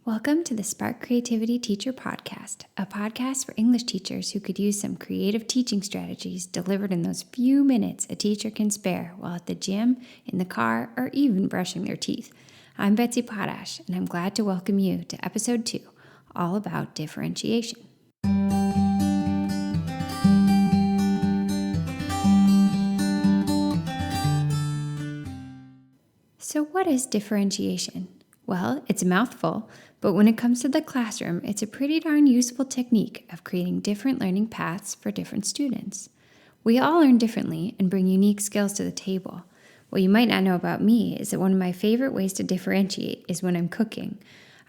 Welcome to the Spark Creativity Teacher Podcast, a podcast for English teachers who could use some creative teaching strategies delivered in those few minutes a teacher can spare while at the gym, in the car, or even brushing their teeth. I'm Betsy Potash, and I'm glad to welcome you to Episode 2, all about differentiation. So what is differentiation? Well, it's a mouthful, but when it comes to the classroom, it's a pretty darn useful technique of creating different learning paths for different students. We all learn differently and bring unique skills to the table. What you might not know about me is that one of my favorite ways to differentiate is when I'm cooking.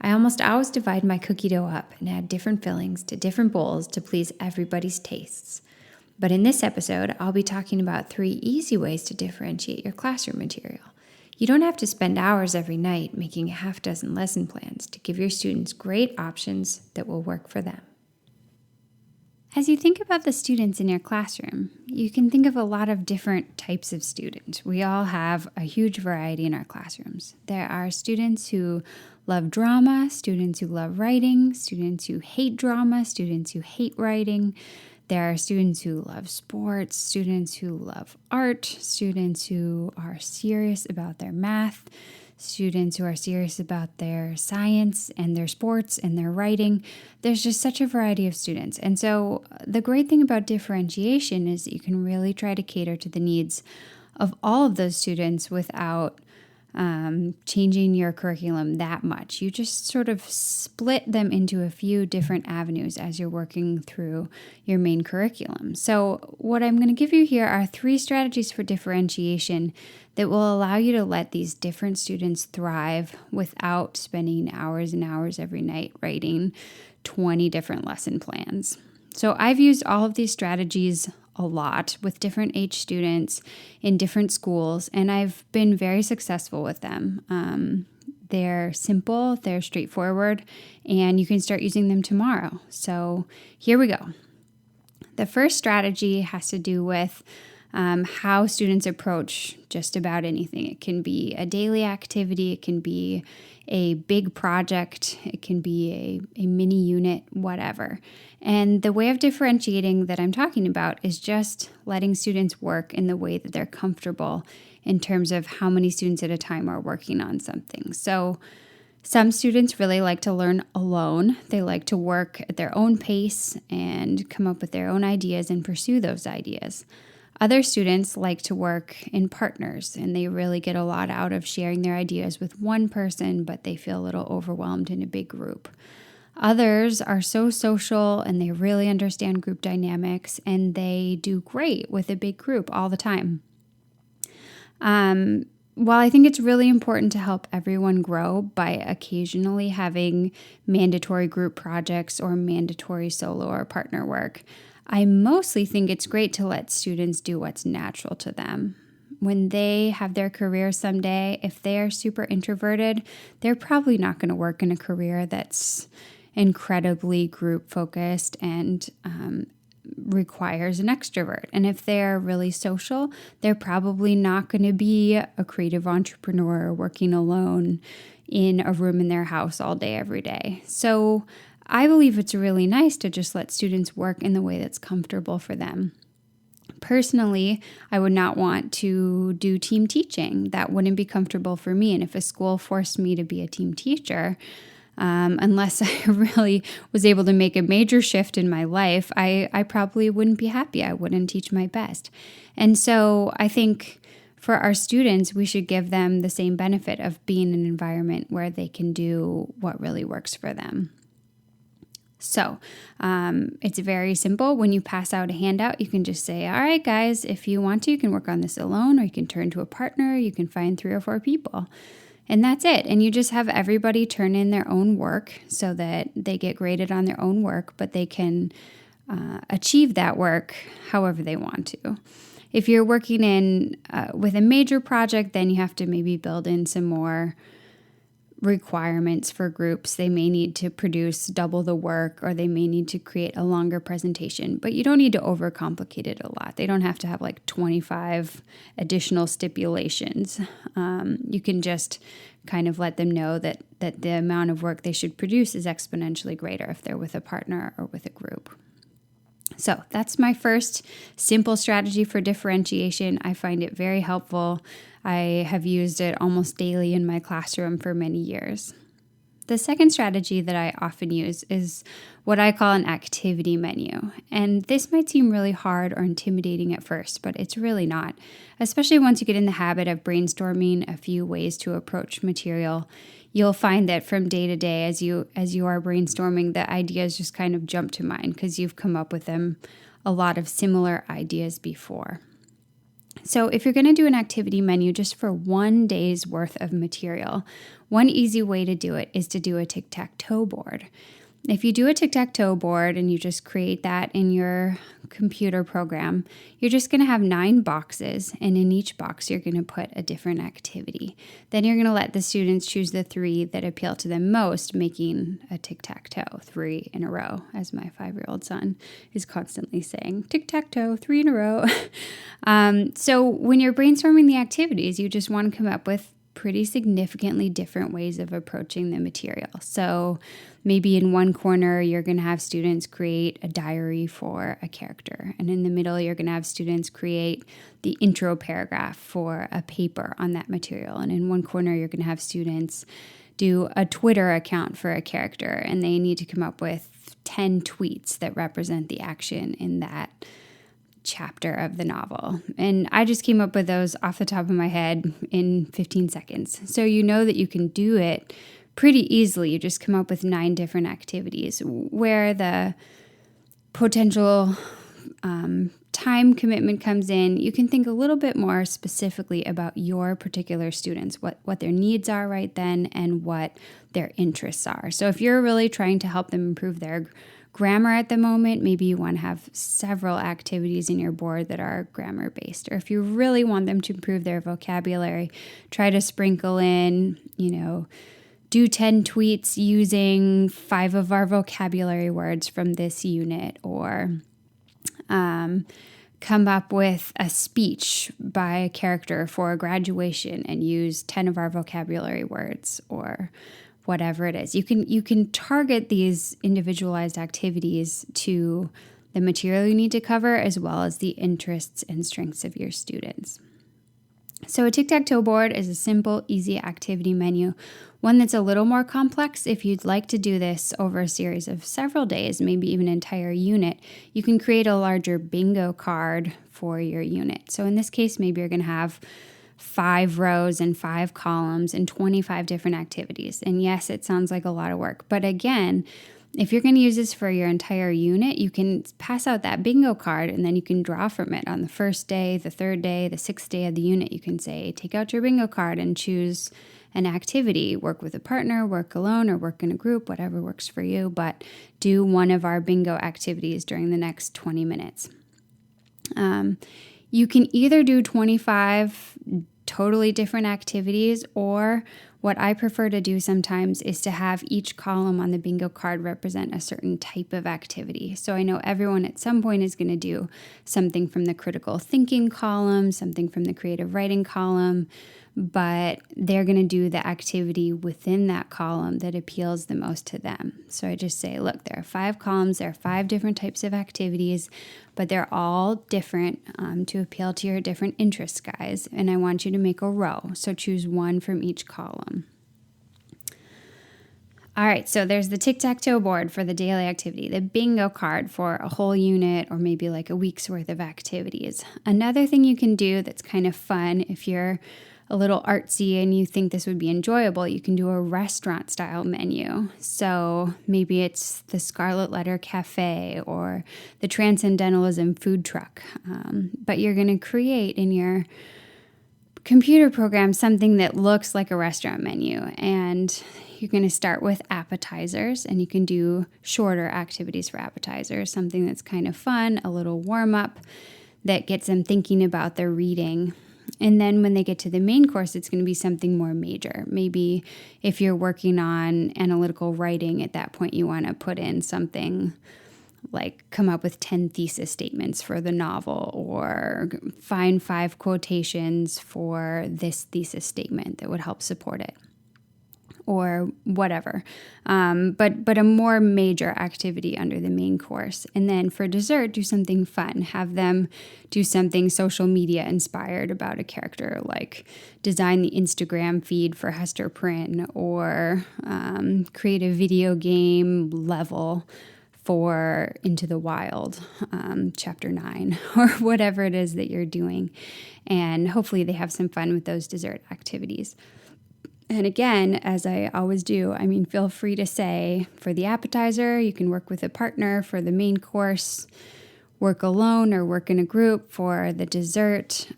I almost always divide my cookie dough up and add different fillings to different bowls to please everybody's tastes. But in this episode, I'll be talking about 3 easy ways to differentiate your classroom material. You don't have to spend hours every night making a half dozen lesson plans to give your students great options that will work for them. As you think about the students in your classroom, you can think of a lot of different types of students. We all have a huge variety in our classrooms. There are students who love drama, students who love writing, students who hate drama, students who hate writing. There are students who love sports, students who love art, students who are serious about their math, students who are serious about their science and their sports and their writing. There's just such a variety of students. And so the great thing about differentiation is that you can really try to cater to the needs of all of those students without changing your curriculum that much. You just sort of split them into a few different avenues as you're working through your main curriculum. So what I'm going to give you here are 3 strategies for differentiation that will allow you to let these different students thrive without spending hours and hours every night writing 20 different lesson plans. So I've used all of these strategies a lot with different age students in different schools, and I've been very successful with them. They're simple, they're straightforward, and you can start using them tomorrow. So here we go. The first strategy has to do with how students approach just about anything. It can be a daily activity, it can be a big project, it can be a mini unit, whatever. And the way of differentiating that I'm talking about is just letting students work in the way that they're comfortable in terms of how many students at a time are working on something. So some students really like to learn alone. They like to work at their own pace and come up with their own ideas and pursue those ideas. Other students like to work in partners, and they really get a lot out of sharing their ideas with one person, but they feel a little overwhelmed in a big group. Others are so social, and they really understand group dynamics, and they do great with a big group all the time. While I think it's really important to help everyone grow by occasionally having mandatory group projects or mandatory solo or partner work, I mostly think it's great to let students do what's natural to them. When they have their career someday, if they're super introverted, they're probably not going to work in a career that's incredibly group focused and requires an extrovert. And if they're really social, they're probably not going to be a creative entrepreneur working alone in a room in their house all day, every day. So I believe it's really nice to just let students work in the way that's comfortable for them. Personally, I would not want to do team teaching. That wouldn't be comfortable for me. And if a school forced me to be a team teacher, unless I really was able to make a major shift in my life, I probably wouldn't be happy. I wouldn't teach my best. And so I think for our students, we should give them the same benefit of being in an environment where they can do what really works for them. So it's very simple. When you pass out a handout, you can just say, all right, guys, if you want to, you can work on this alone, or you can turn to a partner, you can find 3 or 4 people. And that's it. And you just have everybody turn in their own work so that they get graded on their own work, but they can achieve that work however they want to. If you're working with a major project, then you have to maybe build in some more requirements for groups. They may need to produce double the work, or they may need to create a longer presentation, but you don't need to overcomplicate it a lot. They don't have to have like 25 additional stipulations. You can just kind of let them know that the amount of work they should produce is exponentially greater if they're with a partner or with a group. So that's my first simple strategy for differentiation. I find it very helpful. I have used it almost daily in my classroom for many years. The second strategy that I often use is what I call an activity menu. And this might seem really hard or intimidating at first, but it's really not. Especially once you get in the habit of brainstorming a few ways to approach material, you'll find that from day to day, as you are brainstorming, the ideas just kind of jump to mind because you've come up with them a lot of similar ideas before. So if you're going to do an activity menu just for one day's worth of material, one easy way to do it is to do a tic-tac-toe board. If you do a tic-tac-toe board and you just create that in your computer program, you're just going to have 9 boxes, and in each box you're going to put a different activity. Then you're going to let the students choose the 3 that appeal to them most, making a tic-tac-toe 3 in a row, as my 5-year-old son is constantly saying, tic-tac-toe 3 in a row. So when you're brainstorming the activities, you just want to come up with pretty significantly different ways of approaching the material. So maybe in one corner, you're going to have students create a diary for a character. And in the middle, you're going to have students create the intro paragraph for a paper on that material. And in one corner, you're going to have students do a Twitter account for a character. And they need to come up with 10 tweets that represent the action in that chapter of the novel. And I just came up with those off the top of my head in 15 seconds. So you know that you can do it pretty easily. You just come up with 9 different activities. Where the potential time commitment comes in, you can think a little bit more specifically about your particular students, what their needs are right then and what their interests are. So if you're really trying to help them improve their grammar at the moment, maybe you want to have several activities in your board that are grammar based. Or if you really want them to improve their vocabulary, try to sprinkle in, do 10 tweets using 5 of our vocabulary words from this unit, or come up with a speech by a character for a graduation and use 10 of our vocabulary words, or whatever it is. You can target these individualized activities to the material you need to cover, as well as the interests and strengths of your students. So a tic-tac-toe board is a simple, easy activity menu, one that's a little more complex. If you'd like to do this over a series of several days, maybe even an entire unit, you can create a larger bingo card for your unit. So in this case, maybe you're going to have 5 rows and 5 columns and 25 different activities. And yes, it sounds like a lot of work. But again, if you're going to use this for your entire unit, you can pass out that bingo card and then you can draw from it on the first day, the third day, the 6th day of the unit. You can say, take out your bingo card and choose an activity. Work with a partner, work alone, or work in a group, whatever works for you. But do one of our bingo activities during the next 20 minutes. You can either do 25 totally different activities, or what I prefer to do sometimes is to have each column on the bingo card represent a certain type of activity. So I know everyone at some point is going to do something from the critical thinking column, something from the creative writing column, but they're going to do the activity within that column that appeals the most to them. So I just say, look, there are 5 columns, there are 5 different types of activities, but they're all different to appeal to your different interests, guys. And I want you to make a row, so choose one from each column. All right, so there's the tic-tac-toe board for the daily activity, the bingo card for a whole unit or maybe like a week's worth of activities. Another thing you can do that's kind of fun, if you're a little artsy and you think this would be enjoyable, you can do a restaurant style menu. So maybe it's the Scarlet Letter Cafe or the Transcendentalism food truck. But you're going to create in your computer program something that looks like a restaurant menu. And you're going to start with appetizers, and you can do shorter activities for appetizers, something that's kind of fun, a little warm up that gets them thinking about their reading. And then when they get to the main course, it's going to be something more major. Maybe if you're working on analytical writing, at that point you want to put in something like come up with 10 thesis statements for the novel, or find 5 quotations for this thesis statement that would help support it, or whatever. But a more major activity under the main course. And then for dessert, do something fun. Have them do something social media inspired about a character, like design the Instagram feed for Hester Prynne, or create a video game level for Into the Wild, chapter 9, or whatever it is that you're doing. And hopefully they have some fun with those dessert activities. And again, as I always do, feel free to say for the appetizer, you can work with a partner. For the main course, work alone or work in a group. For the dessert,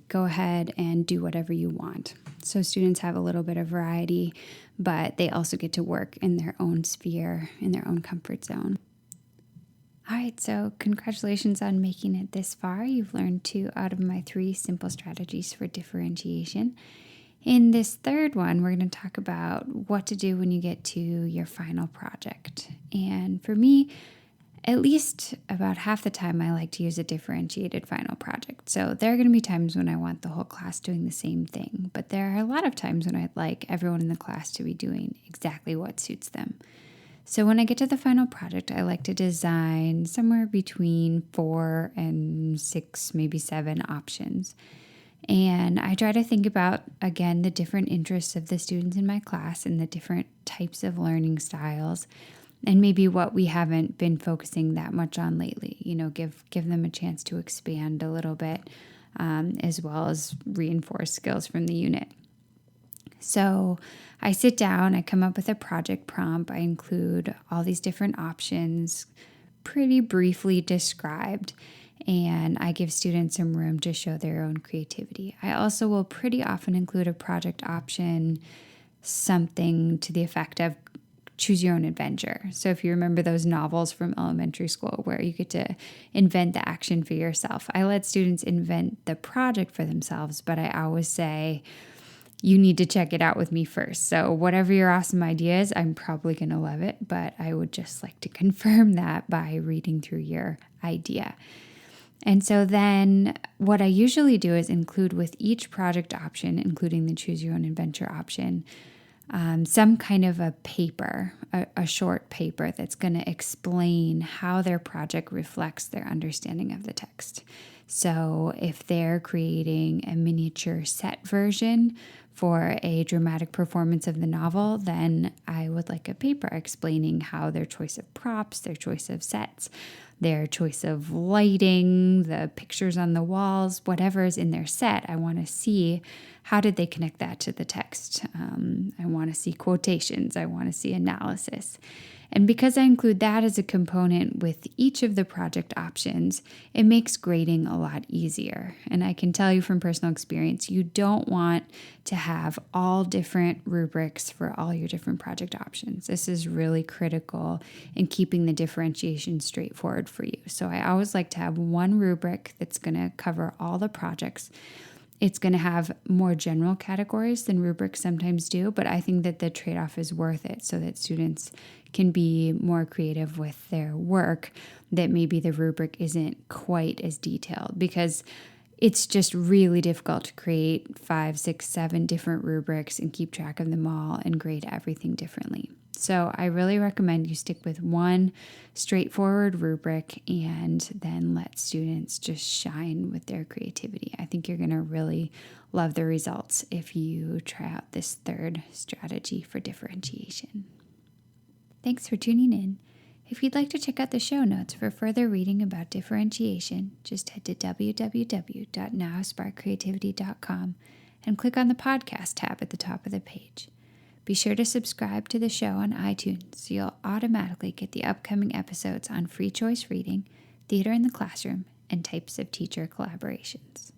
go ahead and do whatever you want. So students have a little bit of variety, but they also get to work in their own sphere, in their own comfort zone. All right, so congratulations on making it this far. You've learned 2 out of my 3 simple strategies for differentiation. In this third one, we're going to talk about what to do when you get to your final project. And for me, at least about half the time, I like to use a differentiated final project. So there are going to be times when I want the whole class doing the same thing, but there are a lot of times when I'd like everyone in the class to be doing exactly what suits them. So when I get to the final project, I like to design somewhere between 4 and 6, maybe 7 options. And I try to think about, again, the different interests of the students in my class and the different types of learning styles, and maybe what we haven't been focusing that much on lately. Give them a chance to expand a little bit, as well as reinforce skills from the unit. So I sit down, I come up with a project prompt, I include all these different options, pretty briefly described, and I give students some room to show their own creativity. I also will pretty often include a project option, something to the effect of choose your own adventure. So if you remember those novels from elementary school where you get to invent the action for yourself, I let students invent the project for themselves, but I always say, you need to check it out with me first. So whatever your awesome idea is, I'm probably going to love it, but I would just like to confirm that by reading through your idea. And so then what I usually do is include with each project option, including the choose your own adventure option, some kind of a paper, a short paper that's going to explain how their project reflects their understanding of the text. So if they're creating a miniature set version for a dramatic performance of the novel, then I would like a paper explaining how their choice of props, their choice of sets, their choice of lighting, the pictures on the walls, whatever is in their set, I want to see how did they connect that to the text. I want to see quotations. I want to see analysis. And because I include that as a component with each of the project options, it makes grading a lot easier. And I can tell you from personal experience, you don't want to have all different rubrics for all your different project options. This is really critical in keeping the differentiation straightforward for you. So I always like to have one rubric that's going to cover all the projects. It's going to have more general categories than rubrics sometimes do, but I think that the trade-off is worth it so that students can be more creative with their work, that maybe the rubric isn't quite as detailed, because it's just really difficult to create 5, 6, 7 different rubrics and keep track of them all and grade everything differently. So I really recommend you stick with one straightforward rubric and then let students just shine with their creativity. I think you're going to really love the results if you try out this third strategy for differentiation. Thanks for tuning in. If you'd like to check out the show notes for further reading about differentiation, just head to www.nowsparkcreativity.com and click on the podcast tab at the top of the page. Be sure to subscribe to the show on iTunes so you'll automatically get the upcoming episodes on free choice reading, theater in the classroom, and types of teacher collaborations.